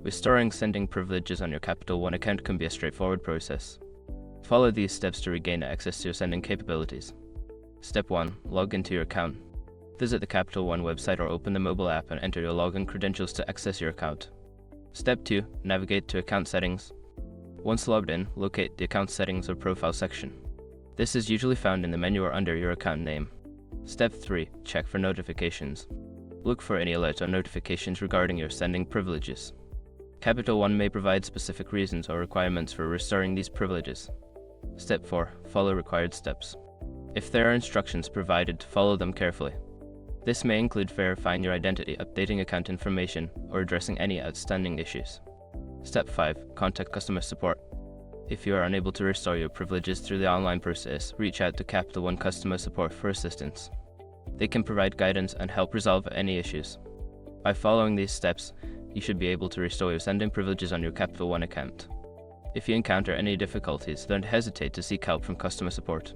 Restoring sending privileges on your Capital One account can be a straightforward process. Follow these steps to regain access to your sending capabilities. Step 1. Log into your account. Visit the Capital One website or open the mobile app and enter your login credentials to access your account. Step 2. Navigate to Account Settings. Once logged in, locate the Account Settings or Profile section. This is usually found in the menu or under your account name. Step 3. Check for notifications. Look for any alerts or notifications regarding your sending privileges. Capital One may provide specific reasons or requirements for restoring these privileges. Step 4. Follow required steps. If there are instructions provided, follow them carefully. This may include verifying your identity, updating account information, or addressing any outstanding issues. Step 5. Contact customer support. If you are unable to restore your privileges through the online process, reach out to Capital One customer support for assistance. They can provide guidance and help resolve any issues. By following these steps, you should be able to restore your sending privileges on your Capital One account. If you encounter any difficulties, don't hesitate to seek help from customer support.